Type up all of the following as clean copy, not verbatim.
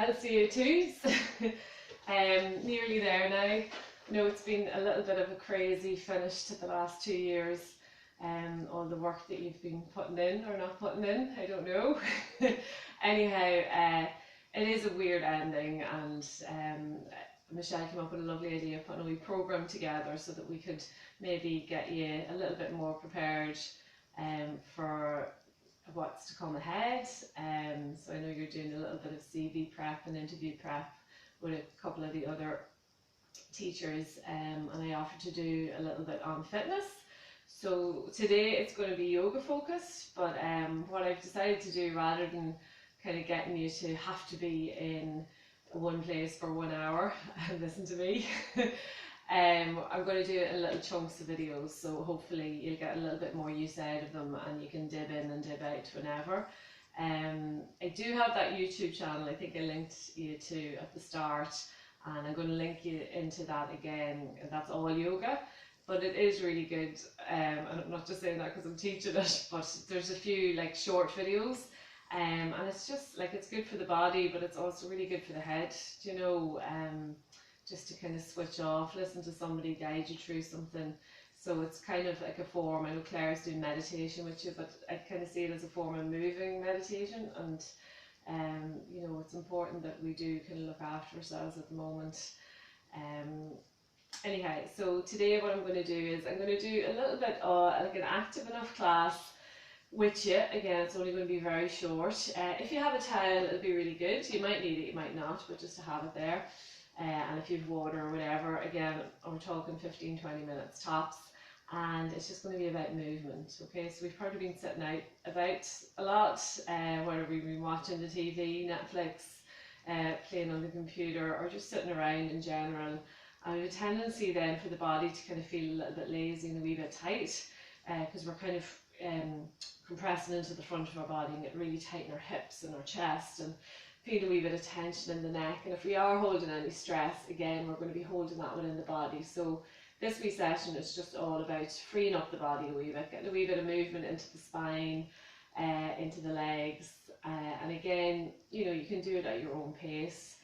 LCA 2s. Nearly there now. I know it's been a little bit of a crazy finish to the last 2 years. All the work that you've been putting in or not putting in, I don't know. Anyhow, it is a weird ending, and Michelle came up with a lovely idea of putting a wee programme together so that we could maybe get you a little bit more prepared for what's to come ahead. So I know you're doing a little bit of CV prep and interview prep with a couple of the other teachers, and I offered to do a little bit on fitness. So today it's going to be yoga focused, but what I've decided to do, rather than kind of getting you to have to be in one place for 1 hour and listen to me, I'm going to do it in little chunks of videos, so hopefully you'll get a little bit more use out of them and you can dib in and dib out whenever. I do have that YouTube channel, I think I linked you to at the start, and I'm going to link you into that again. That's all yoga, but it is really good, and I'm not just saying that because I'm teaching it, but there's a few like short videos, and it's just like, it's good for the body, but it's also really good for the head, you know, just to kind of switch off, listen to somebody guide you through something. So it's kind of like a form. I know Claire's doing meditation with you, but I kind of see it as a form of moving meditation, and you know, it's important that we do kind of look after ourselves at the moment. Anyhow, so today what I'm going to do is I'm going to do a little bit of like an active enough class with you. Again, it's only going to be very short. If you have a towel, it'll be really good. You might need it, you might not, but just to have it there. And if you have water or whatever, again, we're talking 15-20 minutes tops, and it's just going to be about movement. Okay, so we've probably been sitting out about a lot, whether we've been watching the TV, Netflix, playing on the computer, or just sitting around in general. And we have a tendency then for the body to kind of feel a little bit lazy and a wee bit tight, because we're kind of compressing into the front of our body and get really tight in our hips and our chest, and feel a wee bit of tension in the neck. And if we are holding any stress, again, we're going to be holding that within the body. So this wee session is just all about freeing up the body a wee bit, getting a wee bit of movement into the spine, into the legs, and again, you know, you can do it at your own pace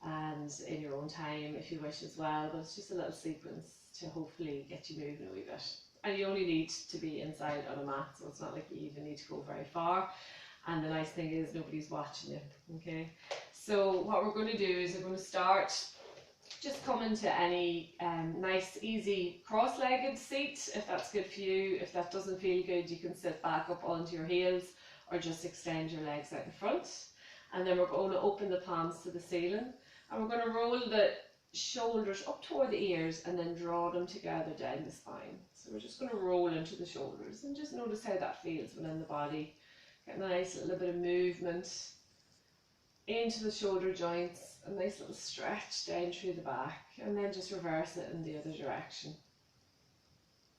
and in your own time if you wish as well, but it's just a little sequence to hopefully get you moving a wee bit. And you only need to be inside on a mat, so it's not like you even need to go very far. And the nice thing is nobody's watching you, okay? So what we're going to do is we're going to start just coming to any nice, easy, cross-legged seat, if that's good for you. If that doesn't feel good, you can sit back up onto your heels or just extend your legs out in front. And then we're going to open the palms to the ceiling, and we're going to roll the shoulders up toward the ears and then draw them together down the spine. So we're just going to roll into the shoulders, and just notice how that feels within the body. Get a nice little bit of movement into the shoulder joints, a nice little stretch down through the back, and then just reverse it in the other direction.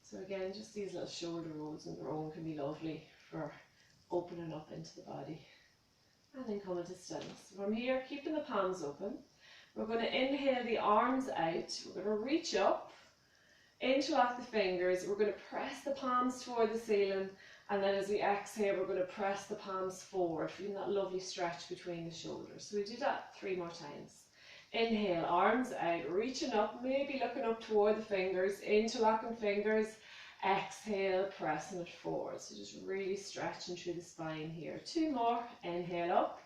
So again, just these little shoulder rolls on their own can be lovely for opening up into the body. And then come into stillness. From here, keeping the palms open, we're going to inhale the arms out, we're going to reach up, interlock the fingers, we're going to press the palms toward the ceiling, and then as we exhale, we're going to press the palms forward, feeling that lovely stretch between the shoulders. So we do that 3 more times. Inhale, arms out, reaching up, maybe looking up toward the fingers, interlocking fingers. Exhale, pressing it forward. So just really stretching through the spine here. 2 more. Inhale up.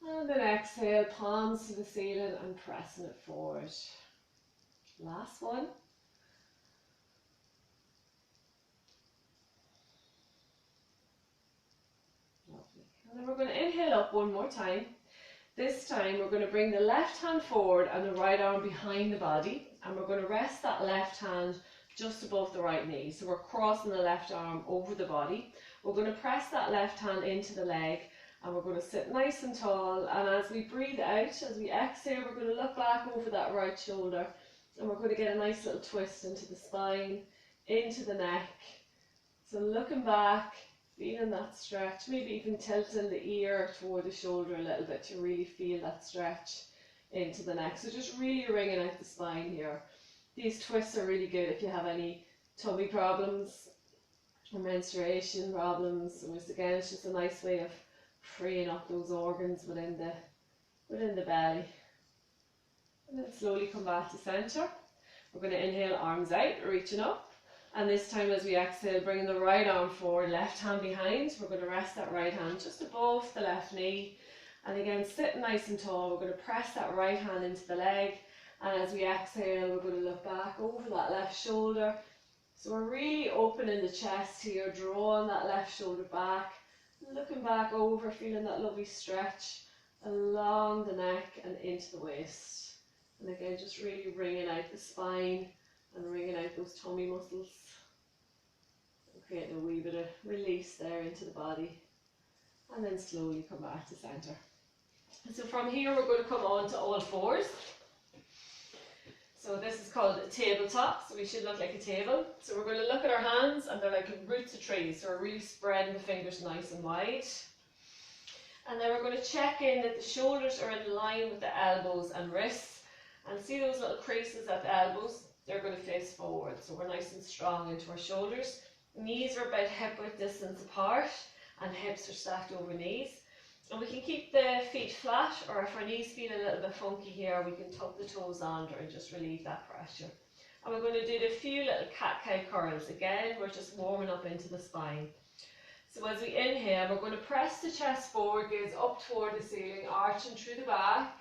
And then exhale, palms to the ceiling and pressing it forward. Last one. And then we're going to inhale up 1 more time. This time we're going to bring the left hand forward and the right arm behind the body, and we're going to rest that left hand just above the right knee. So we're crossing the left arm over the body. We're going to press that left hand into the leg, and we're going to sit nice and tall, and as we breathe out, as we exhale, we're going to look back over that right shoulder, and we're going to get a nice little twist into the spine, into the neck. So looking back, feeling that stretch, maybe even tilting the ear toward the shoulder a little bit to really feel that stretch into the neck. So just really wringing out the spine here. These twists are really good if you have any tummy problems or menstruation problems. So again, it's just a nice way of freeing up those organs within within the belly. And then slowly come back to centre. We're going to inhale, arms out, reaching up. And this time as we exhale, bringing the right arm forward, left hand behind. We're going to rest that right hand just above the left knee. And again, sitting nice and tall, we're going to press that right hand into the leg. And as we exhale, we're going to look back over that left shoulder. So we're really opening the chest here, drawing that left shoulder back, looking back over, feeling that lovely stretch along the neck and into the waist. And again, just really wringing out the spine and wringing out those tummy muscles. And creating a wee bit of release there into the body. And then slowly come back to centre. So from here we're going to come on to all fours. So this is called a tabletop, so we should look like a table. So we're going to look at our hands and they're like roots of trees, so we're really spreading the fingers nice and wide. And then we're going to check in that the shoulders are in line with the elbows and wrists. And see those little creases at the elbows? They're going to face forward, so we're nice and strong into our shoulders. Knees are about hip width distance apart and hips are stacked over knees. And we can keep the feet flat, or if our knees feel a little bit funky here, we can tuck the toes under and just relieve that pressure. And we're going to do a few little cat-cow curls. Again, we're just warming up into the spine. So as we inhale, we're going to press the chest forward, gaze up toward the ceiling, arching through the back.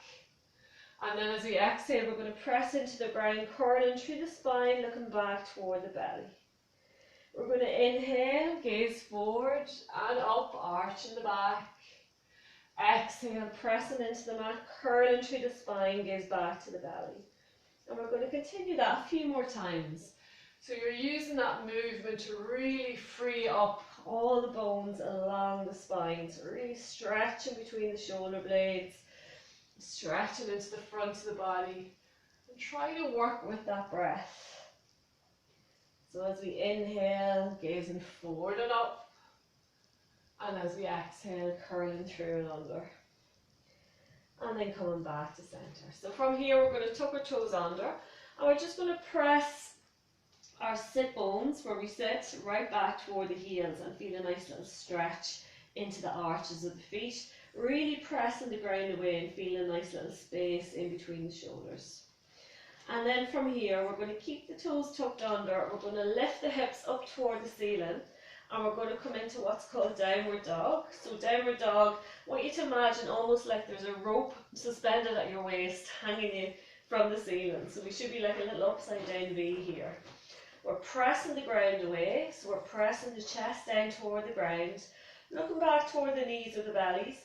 And then as we exhale, we're going to press into the ground, curling through the spine, looking back toward the belly. We're going to inhale, gaze forward and up, arching the back. Exhale, pressing into the mat, curling through the spine, gaze back to the belly. And we're going to continue that a few more times. So you're using that movement to really free up all the bones along the spine. So really stretching between the shoulder blades, stretching into the front of the body, and try to work with that breath. So as we inhale, gazing forward and up. And as we exhale, curling through and under. And then coming back to centre. So from here, we're going to tuck our toes under. And we're just going to press our sit bones, where we sit, right back toward the heels. And feel a nice little stretch into the arches of the feet. Really pressing the ground away and feel a nice little space in between the shoulders. And then from here, we're going to keep the toes tucked under. We're going to lift the hips up toward the ceiling. And we're going to come into what's called downward dog. So downward dog, I want you to imagine almost like there's a rope suspended at your waist hanging you from the ceiling. So we should be like a little upside down V here. We're pressing the ground away, so we're pressing the chest down toward the ground, looking back toward the knees or the bellies.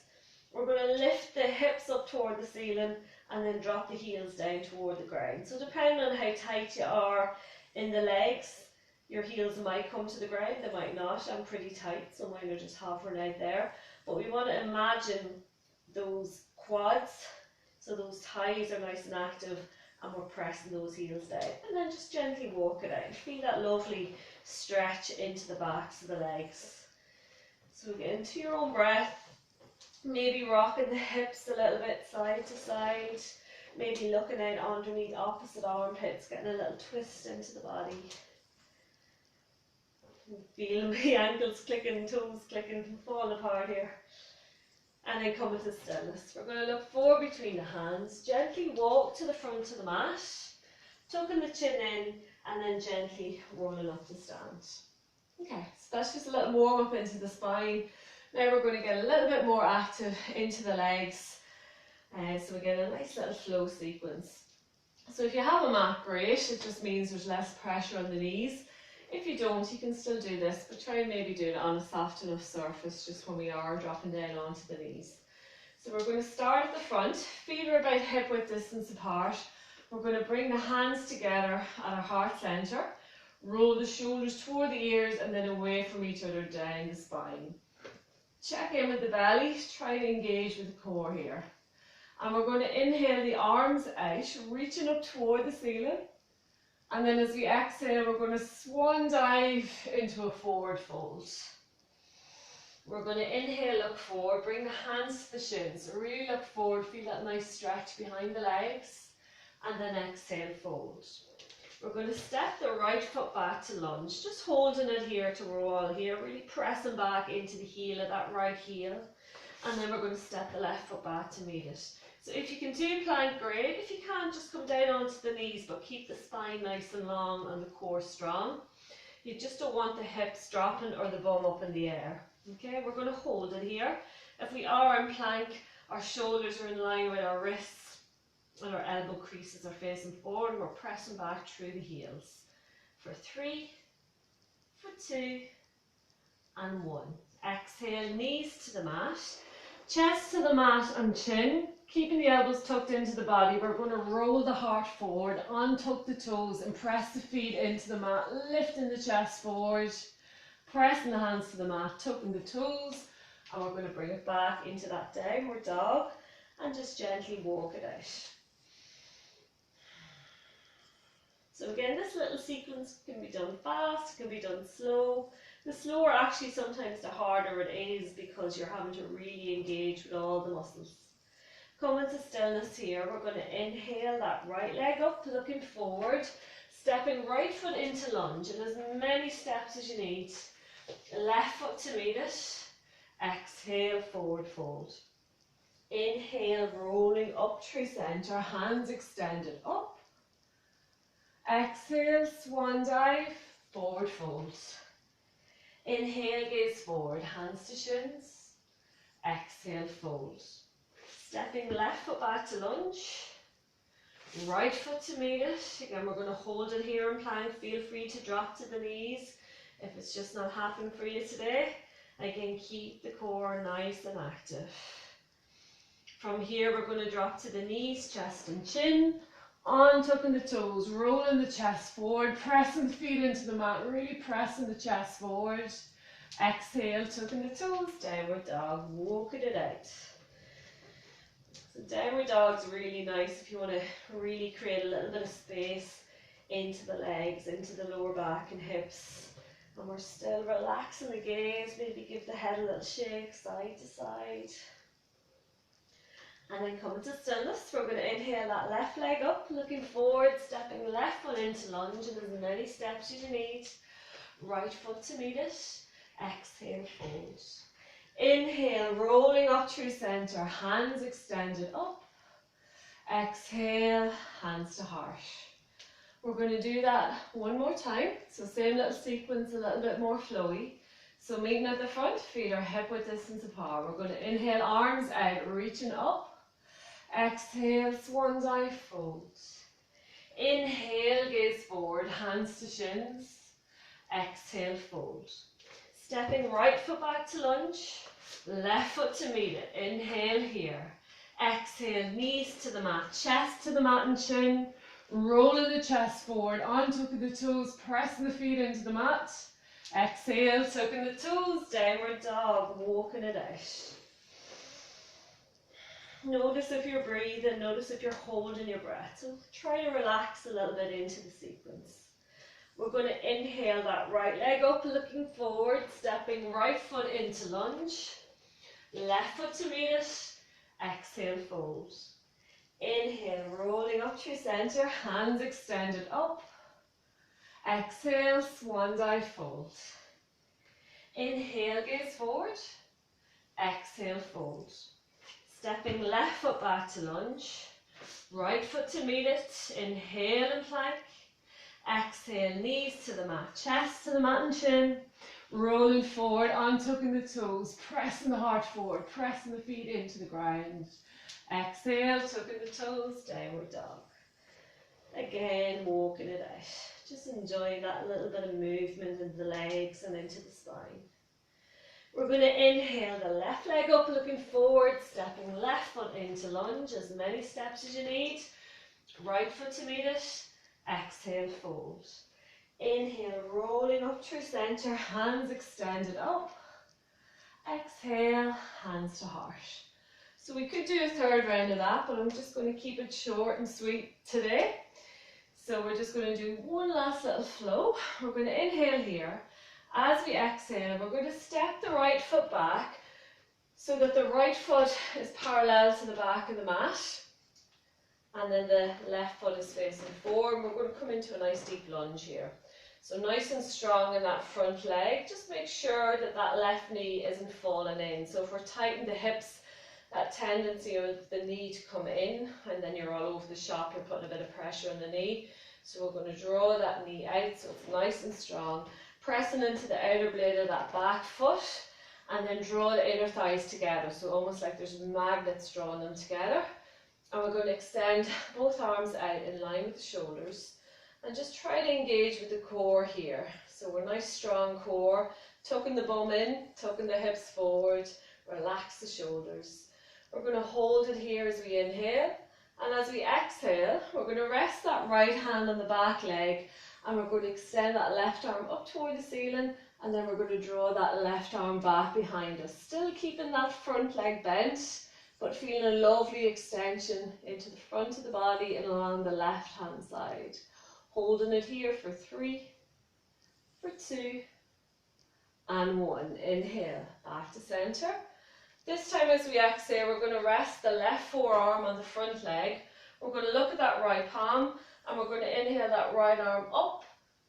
We're going to lift the hips up toward the ceiling and then drop the heels down toward the ground. So depending on how tight you are in the legs, your heels might come to the ground, they might not. I'm pretty tight, so mine are just hovering out there. But we want to imagine those quads, so those thighs are nice and active, and we're pressing those heels down. And then just gently walk it out. Feel that lovely stretch into the backs of the legs. So get into your own breath, maybe rocking the hips a little bit side to side, maybe looking out underneath opposite armpits, getting a little twist into the body. Feel my ankles clicking, toes clicking, falling apart here. And then come into stillness. We're going to look forward between the hands. Gently walk to the front of the mat, tucking the chin in, and then gently rolling up to stand. Okay, so that's just a little warm up into the spine. Now we're going to get a little bit more active into the legs. So we get a nice little flow sequence. So if you have a mat, great. It just means there's less pressure on the knees. If you don't, you can still do this, but try and maybe do it on a soft enough surface just when we are dropping down onto the knees. So we're going to start at the front, feet are about hip width distance apart. We're going to bring the hands together at our heart centre, roll the shoulders toward the ears and then away from each other down the spine. Check in with the belly, try to engage with the core here. And we're going to inhale the arms out, reaching up toward the ceiling. And then as we exhale, we're going to swan dive into a forward fold. We're going to inhale, look forward, bring the hands to the shins. So really look forward, feel that nice stretch behind the legs. And then exhale, fold. We're going to step the right foot back to lunge, just holding it here to roll here, really pressing back into the heel of that right heel. And then we're going to step the left foot back to meet it. So if you can do plank, great. If you can't, just come down onto the knees, but keep the spine nice and long and the core strong. You just don't want the hips dropping or the bum up in the air. Okay, we're going to hold it here. If we are in plank, our shoulders are in line with our wrists and our elbow creases are facing forward, and we're pressing back through the heels. For 3, for 2, and 1. Exhale, knees to the mat, chest to the mat and chin, keeping the elbows tucked into the body. We're going to roll the heart forward, untuck the toes and press the feet into the mat, lifting the chest forward, pressing the hands to the mat, tucking the toes, and we're going to bring it back into that downward dog and just gently walk it out. So again, this little sequence can be done fast, can be done slow. The slower actually sometimes the harder it is, because you're having to really engage with all the muscles. Come into stillness here. We're going to inhale that right leg up, looking forward, stepping right foot into lunge, and as many steps as you need. Left foot to meet it. Exhale, forward fold. Inhale, rolling up through center, hands extended up. Exhale, swan dive, forward fold. Inhale, gaze forward, hands to shins. Exhale, fold. Stepping left foot back to lunge. Right foot to meet it. Again, we're going to hold it here in plank. Feel free to drop to the knees if it's just not happening for you today. Again, keep the core nice and active. From here, we're going to drop to the knees, chest and chin. Untucking the toes, rolling the chest forward, pressing the feet into the mat, really pressing the chest forward. Exhale, tucking the toes, downward dog, walking it out. So downward dog's really nice if you want to really create a little bit of space into the legs, into the lower back and hips. And we're still relaxing the gaze, maybe give the head a little shake side to side. And then coming to stillness, we're going to inhale that left leg up, looking forward, stepping left foot into lunge, and as many steps as you need. Right foot to meet it. Exhale, fold. Inhale, rolling up through center, hands extended up. Exhale, hands to heart. We're going to do that one more time. So same little sequence, a little bit more flowy. So meeting at the front, feet are hip width distance apart. We're going to inhale, arms out, reaching up. Exhale, swan dive, fold. Inhale, gaze forward, hands to shins. Exhale, fold. Stepping right foot back to lunge, left foot to meet it. Inhale here. Exhale, knees to the mat, chest to the mat and chin. Rolling the chest forward, untucking the toes, pressing the feet into the mat. Exhale, tucking the toes, downward dog, walking it out. Notice if you're breathing, notice if you're holding your breath. So try to relax a little bit into the sequence. We're going to inhale that right leg up, looking forward, stepping right foot into lunge. Left foot to meet it. Exhale, fold. Inhale, rolling up through center, hands extended up. Exhale, swan dive, fold. Inhale, gaze forward. Exhale, fold. Stepping left foot back to lunge. Right foot to meet it. Inhale and plank. Exhale, knees to the mat, chest to the mat and chin. Rolling forward, untucking the toes, pressing the heart forward, pressing the feet into the ground. Exhale, tucking the toes, downward dog. Again, walking it out. Just enjoying that little bit of movement into the legs and into the spine. We're going to inhale the left leg up, looking forward, stepping left foot into lunge, as many steps as you need. Right foot to meet it. Exhale, fold. Inhale, rolling up through center, hands extended up. Exhale, hands to heart. So we could do a third round of that, but I'm just going to keep it short and sweet today. So we're just going to do one last little flow. We're going to inhale here. As we exhale, we're going to step the right foot back so that the right foot is parallel to the back of the mat. And then the left foot is facing forward. We're going to come into a nice deep lunge here. So nice and strong in that front leg. Just make sure that that left knee isn't falling in. So if we're tightening the hips that tendency of the knee to come in, and then you're all over the shop, you're putting a bit of pressure on the knee. So we're going to draw that knee out so it's nice and strong, pressing into the outer blade of that back foot, and then draw the inner thighs together, so almost like there's magnets drawing them together. And we're going to extend both arms out in line with the shoulders, and just try to engage with the core here. So we're nice strong core, tucking the bum in, tucking the hips forward, relax the shoulders. We're going to hold it here as we inhale, and as we exhale, we're going to rest that right hand on the back leg, and we're going to extend that left arm up toward the ceiling, and then we're going to draw that left arm back behind us, still keeping that front leg bent, but feeling a lovely extension into the front of the body and along the left hand side. Holding it here for 3, for 2, and 1. Inhale, back to center. This time as we exhale, we're going to rest the left forearm on the front leg. We're going to look at that right palm, and we're going to inhale that right arm up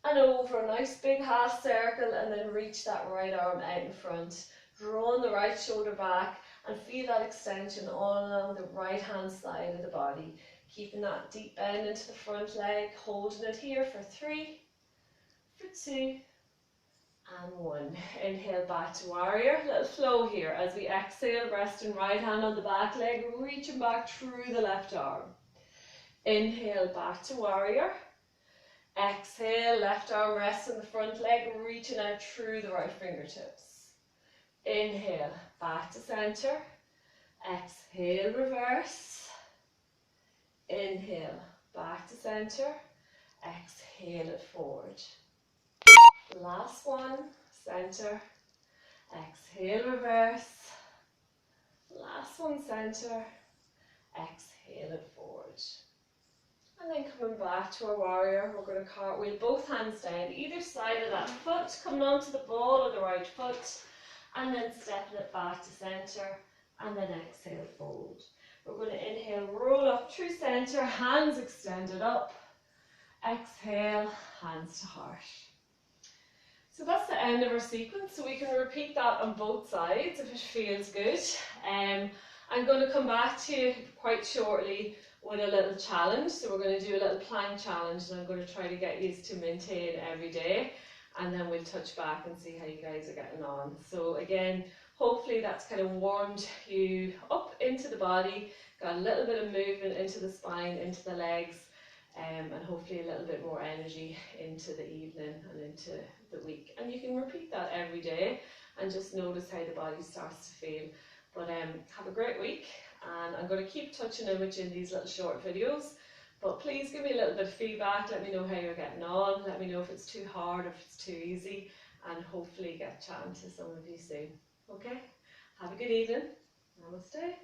and over, a nice big half circle, and then reach that right arm out in front. Drawing the right shoulder back, and feel that extension all along the right hand side of the body. Keeping that deep bend into the front leg, holding it here for 3, for 2, and 1. Inhale, back to warrior. Little flow here as we exhale, resting right hand on the back leg, reaching back through the left arm. Inhale, back to warrior. Exhale, left arm rests on the front leg, reaching out through the right fingertips. Inhale, back to center. Exhale, reverse. Inhale, back to center. Exhale it forward. Last one, center. Exhale, reverse. Last one, center. Exhale it forward. And then coming back to our warrior, we're going to cartwheel both hands down either side of that foot, coming onto the ball of the right foot, and then stepping it back to center, and then exhale, fold. We're going to inhale, roll up through center, hands extended up. Exhale, hands to heart. So that's the end of our sequence, so we can repeat that on both sides if it feels good. I'm going to come back to you quite shortly with a little challenge. So we're going to do a little plank challenge, and I'm going to try to get you to maintain every day, and then we'll touch back and see how you guys are getting on. So again, hopefully that's kind of warmed you up into the body, got a little bit of movement into the spine, into the legs, and hopefully a little bit more energy into the evening and into the week. And you can repeat that every day and just notice how the body starts to feel. But have a great week, and I'm going to keep touching in with you in these little short videos. But please give me a little bit of feedback, let me know how you're getting on, let me know if it's too hard or if it's too easy, and hopefully get chatting to some of you soon. Okay? Have a good evening. Namaste.